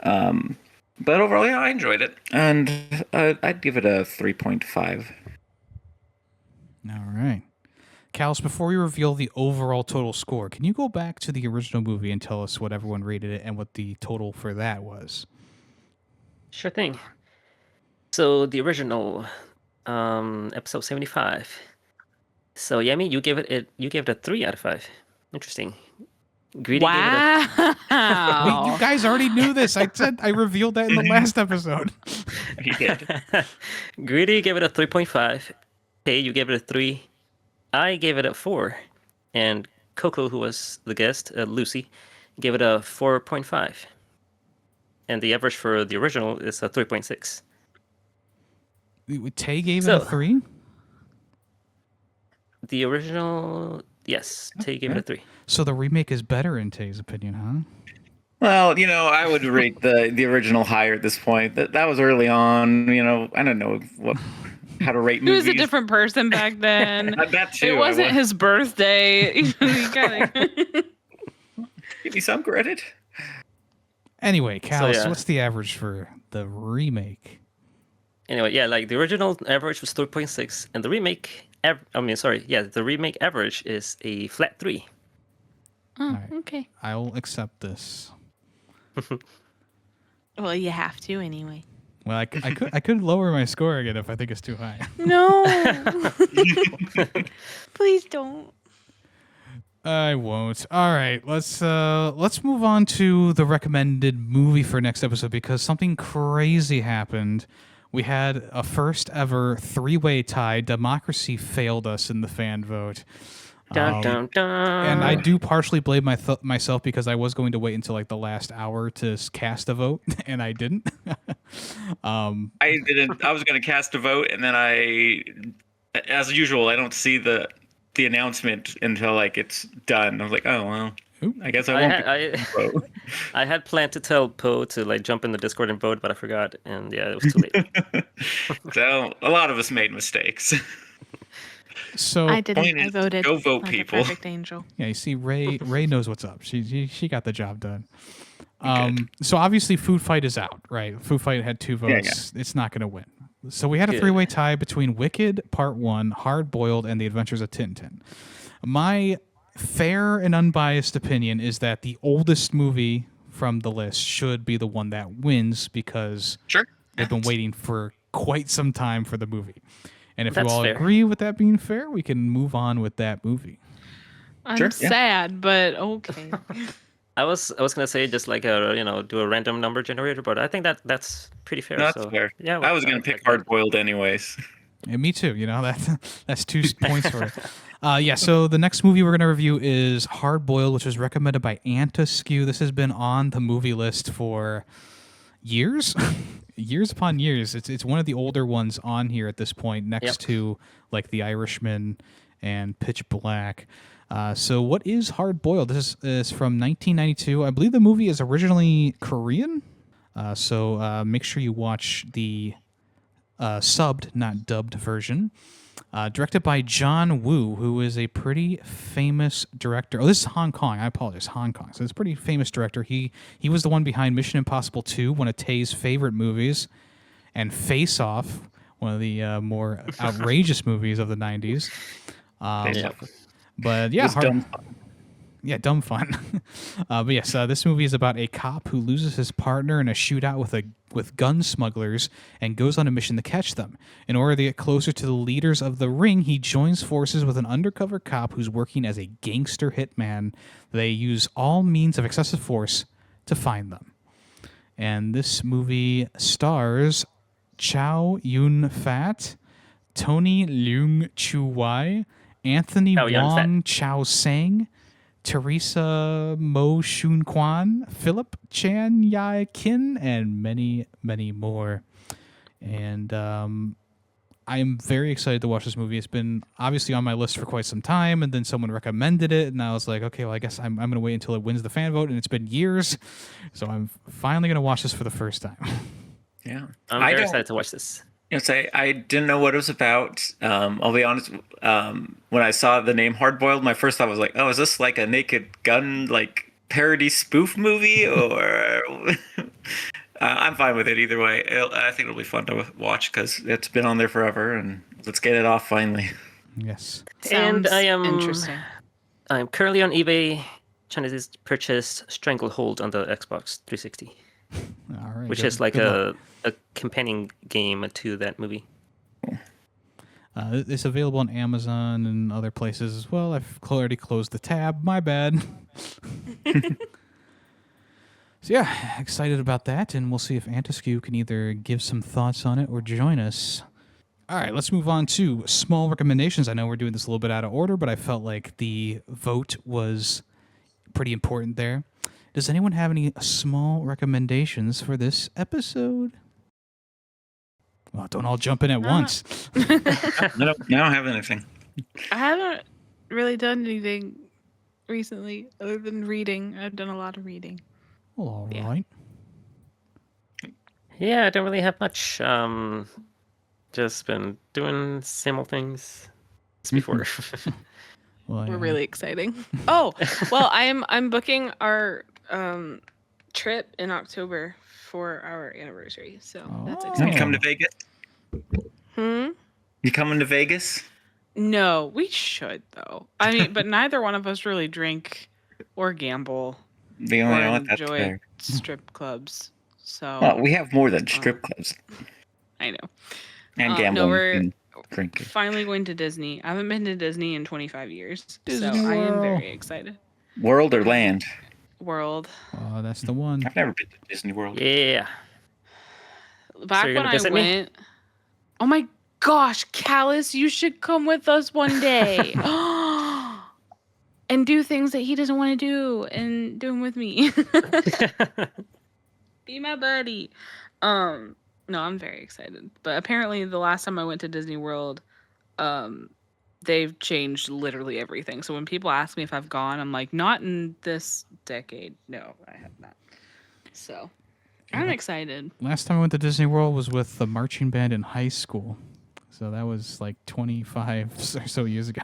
But overall, yeah, I enjoyed it, and I'd give it a 3.5. All right. Callus, before we reveal the overall total score, can you go back to the original movie and tell us what everyone rated it and what the total for that was? Sure thing. So the original Episode 75. So Yemmy, you gave it a 3 out of 5. Interesting. Greedy gave it a Wow. Wait, you guys already knew this. I revealed that in the last episode. He did. Greedy gave it a 3.5. Hey, you gave it a 3. I gave it a 4. And Coco, who was the guest, Lucy, gave it a 4.5. And the average for the original is a 3.6. Tay gave it a 3? The original, yes, Tay gave it a 3. So the remake is better in Tay's opinion, huh? Well, I would rate the original higher at this point. That was early on. I don't know how to rate He movies. was a different person back then. That too. It wasn't his birthday. You gotta... Give me some credit. Anyway, Callus, yeah. what's the average for the remake? Anyway, yeah, like the original average was 3.6, and the remake, the remake average is a flat 3. Oh, Alright. okay. I'll accept this. Well, you have to anyway. Well, I could lower my score again if I think it's too high. No. Please don't. I won't. All right, let's move on to the recommended movie for next episode because something crazy happened. We had a first ever 3-way tie. Democracy failed us in the fan vote. Dun, dun, dun. And I do partially blame myself because I was going to wait until like the last hour to cast a vote, and I didn't. I didn't. I was going to cast a vote, and then as usual, I don't see the announcement until like it's done. I was like, oh well, I guess I won't vote. I had planned to tell Poe to like jump in the Discord and vote, but I forgot, and yeah, it was too late. So a lot of us made mistakes. So I didn't. I voted. Go vote, like people. A perfect angel. yeah, you see, Ray knows what's up. She got the job done. So obviously, Food Fight is out, right? Food Fight had 2 votes. Yeah. It's not going to win. So we had a 3-way tie between Wicked Part 1, Hard Boiled, and The Adventures of Tintin. My fair and unbiased opinion is that the oldest movie from the list should be the one that wins because they've been waiting for quite some time for the movie. And if you all agree with that being fair, we can move on with that movie. I'm sad, but okay. I was gonna say just like do a random number generator, but I think that's pretty fair. That's fair. Yeah, I was gonna pick Hard Boiled anyways. Yeah, me too. That's 2 points for it. So the next movie we're going to review is Hard Boiled, which was recommended by Antaskew. This has been on the movie list for years, years upon years. It's one of the older ones on here at this point, next to like The Irishman and Pitch Black. So what is Hard Boiled? This is from 1992. I believe the movie is originally Korean. So make sure you watch the subbed, not dubbed version. Directed by John Woo, who is a pretty famous director. Oh, this is Hong Kong. I apologize, Hong Kong. So it's a pretty famous director. He was the one behind Mission Impossible 2, one of Tay's favorite movies, and Face Off, one of the more outrageous movies of the 90s. But yeah, dumb fun. But yes, this movie is about a cop who loses his partner in a shootout with gun smugglers and goes on a mission to catch them. In order to get closer to the leaders of the ring, he joins forces with an undercover cop who's working as a gangster hitman. They use all means of excessive force to find them. And this movie stars Chow Yun-fat, Tony Leung Chu-wai, Anthony Wong Chow-sang, Teresa Mo Shun Kwan, Philip Chan Yai Kin, and many, many more. And I am very excited to watch this movie. It's been obviously on my list for quite some time, and then someone recommended it, and I was like, okay, well, I guess I'm going to wait until it wins the fan vote, and it's been years, so I'm finally going to watch this for the first time. Yeah. I'm very excited to watch this. I didn't know what it was about. I'll be honest. When I saw the name Hard Boiled, my first thought was like, "Oh, is this like a Naked Gun like parody spoof movie?" Or I'm fine with it either way. I think it'll be fun to watch because it's been on there forever, and let's get it off finally. Yes. And I am interesting. I'm currently on eBay trying to purchase Stranglehold on the Xbox 360, All right. which is like a companion game to that movie. It's available on Amazon and other places as well. I've already closed the tab. My bad. So yeah, excited about that, and we'll see if Antiskew can either give some thoughts on it or join us. All right, let's move on to small recommendations. I know we're doing this a little bit out of order, but I felt like the vote was pretty important there. Does anyone have any small recommendations for this episode? Well, don't all jump in at once. I don't have anything. I haven't really done anything recently other than reading. I've done a lot of reading. Well, all Yeah. right. Yeah, I don't really have much. Just been doing same old things as before. Well, We're yeah. really exciting. Oh, well, I'm booking our trip in October for our anniversary, so that's Oh. You exciting. come to Vegas? You coming to Vegas? No, we should though. I mean, but neither one of us really drink or gamble We or only know what that's enjoy fair. strip clubs. So Well, we have more than strip clubs I know. and no, gambling we're and drinking. finally going to Disney. I haven't been to Disney in 25 years, Disney so I am World. very excited. World or land? World. Oh, that's the one. I've never been to Disney World. Yeah. Back you're when gonna I visit me? went, oh my gosh, Callus, you should come with us one day. And do things that he doesn't want to do and do them with me. Be my buddy. No, I'm very excited. But apparently the last time I went to Disney World, they've changed literally everything. So when people ask me if I've gone, I'm like, not in this decade. No, I have not. So I'm excited. Last time I went to Disney World was with the marching band in high school. So that was like 25 or so years ago.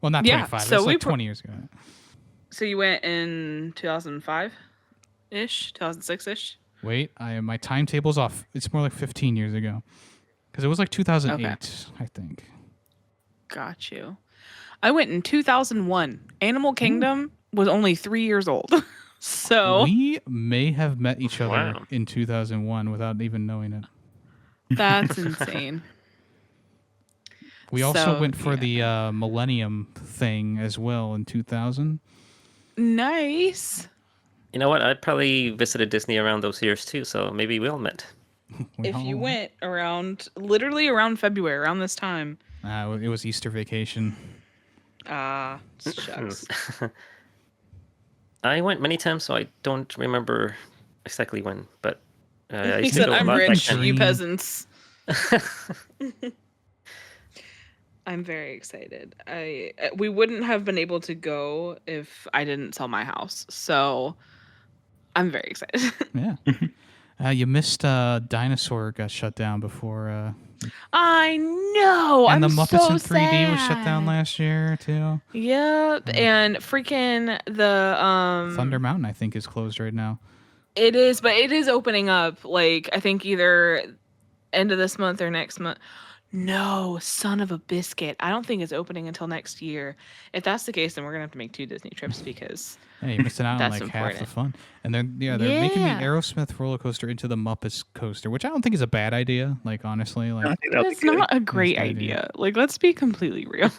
Well, not Yeah, 25. so That's we like 20 years ago. So you went in 2005-ish, 2006-ish? Wait, my timetable's off. It's more like 15 years ago. Because it was like 2008, Okay. I think. Got you. I went in 2001. Animal Kingdom was only 3 years old. So We may have met each other Wow. in 2001 without even knowing it. that's insane. We also So, went for the Millennium thing as well in 2000. Nice. You know what? I'd probably visited Disney around those years too, so maybe we all met. If you went literally around February, around this time. It was Easter vacation. Shucks. I went many times, so I don't remember exactly when, but I He used to said, go a I'm lot back rich, then. you peasants. I'm very excited. We wouldn't have been able to go if I didn't sell my house. So I'm very excited. Yeah. You missed Dinosaur got shut down before. I know. And I'm the Muppets so in 3D was shut down sad. last year, too. Yep. And freaking the Thunder Mountain, I think, is closed right now. It is, but it is opening up. Like I think either end of this month or next month. No, son of a biscuit. I don't think it's opening until next year. If that's the case, then we're gonna have to make 2 Disney trips because Yeah, you're missing out on That's like half the important. fun. And they're making the Yeah. Aerosmith roller coaster into the Muppets coaster, which I don't think is a bad idea. Like honestly, I like think that'll be it's good. not a great That's a good idea. idea. Like let's be completely real.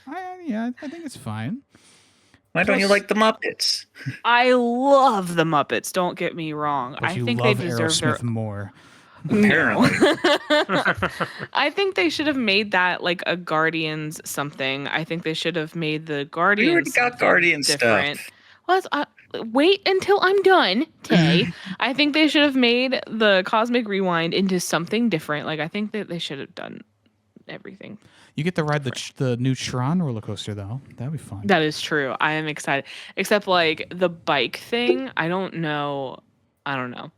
I think it's fine. Why don't you Plus- like the Muppets? I love the Muppets. Don't get me wrong. But I you think love they deserve Aerosmith more. Apparently. I think they should have made that like a Guardians something. I think they should have made the We Guardians. already got something Guardian different. stuff. Well, wait until I'm done, Tay. I think they should have made the Cosmic Rewind into something different. Like I think that they should have done everything. You get to ride the new Tron roller coaster though. That'd be fun. That is true. I am excited. Except like the bike thing, I don't know.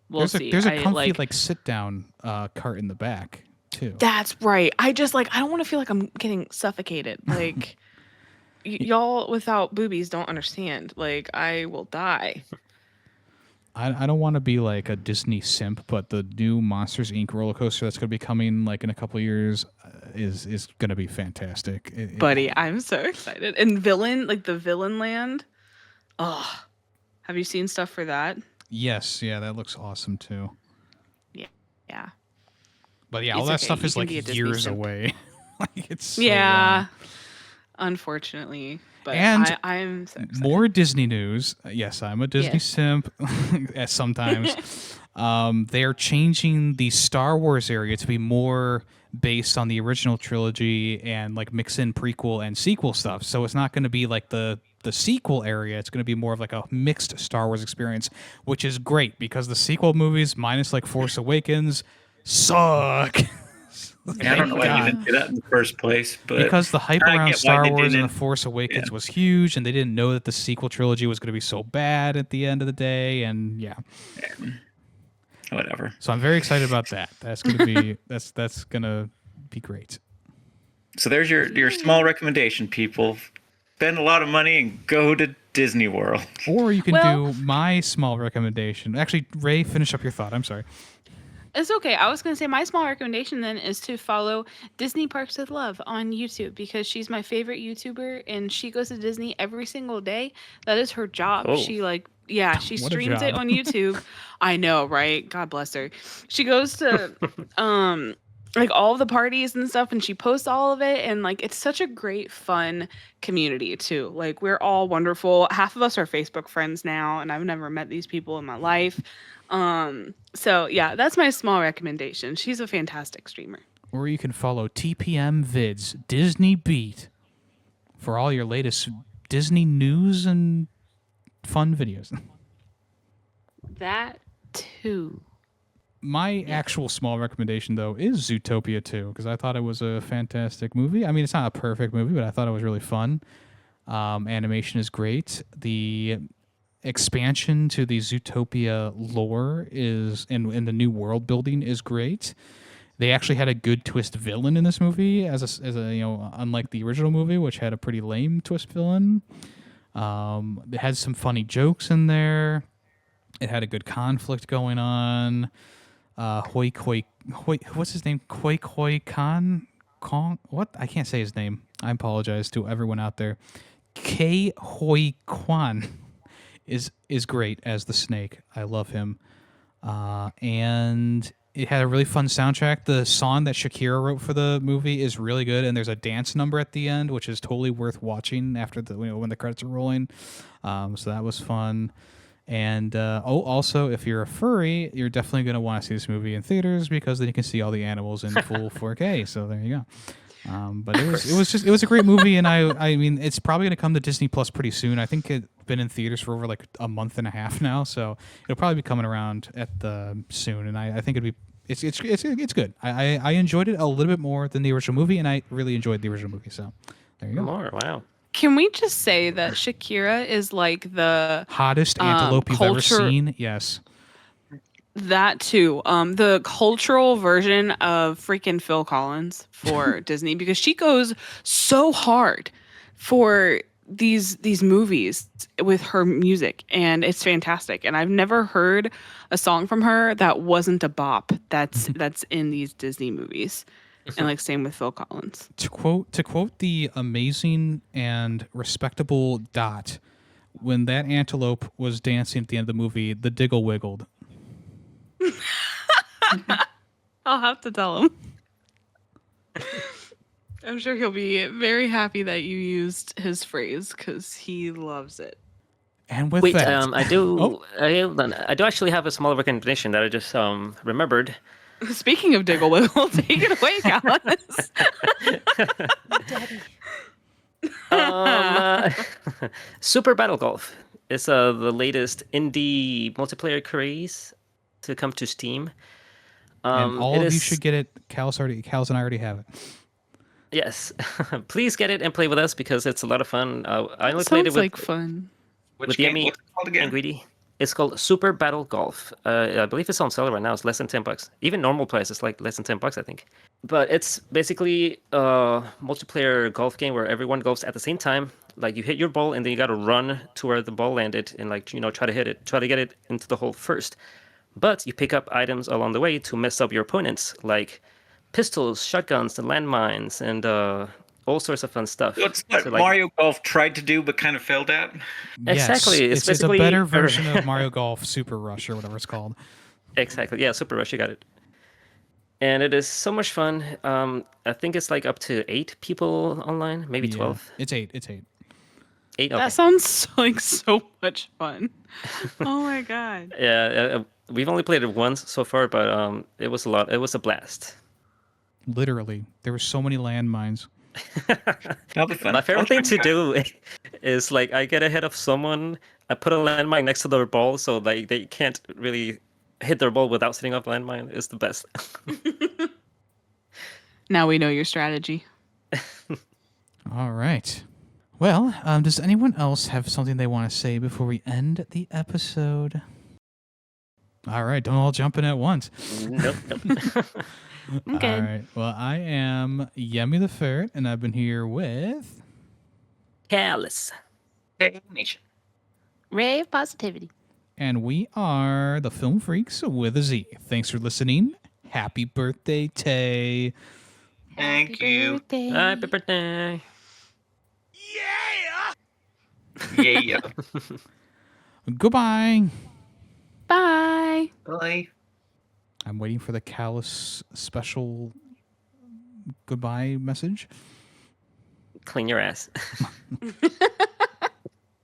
We'll see. There's a I, comfy like sit down cart in the back too. That's right. I don't want to feel like I'm getting suffocated. Like y'all without boobies don't understand. Like I will die. I don't want to be like a Disney simp, but the new Monsters Inc. roller coaster that's going to be coming like in a couple of years is going to be fantastic. Buddy, I'm so excited. And the Villain Land. Oh, have you seen stuff for that? Yes, yeah, that looks awesome too. Yeah. But yeah, all It's that okay, stuff you is can like be a Disney years simp. away. Like, it's so Yeah, long. unfortunately. But And I'm so excited. more Disney news. Yes, I'm a Disney Yes. simp. Sometimes they are changing the Star Wars area to be more based on the original trilogy and like mix in prequel and sequel stuff. So it's not going to be like the sequel area. It's going to be more of like a mixed Star Wars experience, which is great because the sequel movies, minus like Force Awakens, suck. I don't know why God. you didn't do that in the first place, but Because the hype I around get why Star they Wars and The didn't. Force Awakens Yeah. was huge, and they didn't know that the sequel trilogy was going to be so bad at the end of the day, and yeah. Whatever. So I'm very excited about that. That's going to be that's going to be great. So there's your small recommendation, people. Spend a lot of money and go to Disney World. Or you can Well- do my small recommendation. Actually, Ray, finish up your thought. I'm sorry. It's okay. I was going to say my small recommendation then is to follow Disney Parks with Love on YouTube because she's my favorite YouTuber and she goes to Disney every single day. That is her job. Oh. She she What a streams it job. on YouTube. I know, right? God bless her. She goes to like all of the parties and stuff and she posts all of it and like it's such a great fun community too. Like we're all wonderful. Half of us are Facebook friends now and I've never met these people in my life. So yeah, that's my small recommendation. She's a fantastic streamer. Or you can follow TPM Vids Disney Beat for all your latest Disney news and fun videos. That too. My actual small recommendation, though, is Zootopia 2, because I thought it was a fantastic movie. I mean, it's not a perfect movie, but I thought it was really fun. Animation is great. The expansion to the Zootopia lore is, and the new world building is great. They actually had a good twist villain in this movie, as a unlike the original movie, which had a pretty lame twist villain. It had some funny jokes in there. It had a good conflict going on. What's his name? Hoi Khan? What? I can't say his name. I apologize to everyone out there. Hoi Kwan is great as the snake. I love him. And it had a really fun soundtrack. The song that Shakira wrote for the movie is really good, and there's a dance number at the end, which is totally worth watching after when the credits are rolling. So that was fun. And also, if you're a furry, you're definitely going to want to see this movie in theaters because then you can see all the animals in full 4K. So there you go. But it was a great movie, and I mean it's probably going to come to Disney Plus pretty soon. I think it's been in theaters for over like a month and a half now, so it'll probably be coming around at the soon. And I think it's good. I enjoyed it a little bit more than the original movie, and I really enjoyed the original movie. So there you go. More, wow. Can we just say that Shakira is like the Hottest antelope you've ever culture- seen? Yes. that too. The cultural version of freaking Phil Collins for Disney because she goes so hard for these movies with her music and it's fantastic. And I've never heard a song from her that wasn't a bop that's in these Disney movies. And like same with Phil Collins. To quote the amazing and respectable Dot, when that antelope was dancing at the end of the movie, the diggle wiggled. I'll have to tell him. I'm sure he'll be very happy that you used his phrase because he loves it. And with Wait, that, I do. Oh. I do actually have a small recommendation that I just remembered. Speaking of Diggle Wiggle, take it away, Callis. Super Battle Golf is the latest indie multiplayer craze to come to Steam. and all it of you is- should get it. Cal's and I already have it. Yes, please get it and play with us because it's a lot of fun. I only played it Sounds with like fun. with Which game? Yemmy What's it called again? and Greedy. It's called Super Battle Golf. I believe it's on sale right now. It's less than $10. Even normal price is like less than $10, I think. But it's basically a multiplayer golf game where everyone golfs at the same time. Like you hit your ball and then you got to run to where the ball landed and like try to hit it, try to get it into the hole first. But you pick up items along the way to mess up your opponents, like pistols, shotguns, and landmines, and all sorts of fun stuff. So it's what So, like- Mario Golf tried to do but kind of failed at. Exactly, Yes, it's it's a basically- better version of Mario Golf Super Rush or whatever it's called. Exactly. Yeah, Super Rush, you got it. and it is so much fun. I think it's like up to 8 people online, maybe 12. It's 8. It's 8. 8. Okay. That sounds like so much fun. Oh my god. Yeah, we've only played it once so far, but it was a lot. It was a blast. Literally, there were so many landmines. That'll be fun. My favorite thing to do is like I get ahead of someone. I put a landmine next to their ball so like they can't really hit their ball without setting up landmine. It's the best. Now we know your strategy. All right. Well, does anyone else have something they want to say before we end the episode? All right, don't all jump in at once. Nope. I'm good. All right. Well, I am Yemmy the Ferret, and I've been here with... Callous. Hey, Nation. Rave positivity. And we are the Film Freaks with a Z. Thanks for listening. Happy birthday, Tay. Thank you. Happy birthday. Yeah. Goodbye. Bye. Bye. I'm waiting for the Callus special goodbye message. Clean your ass.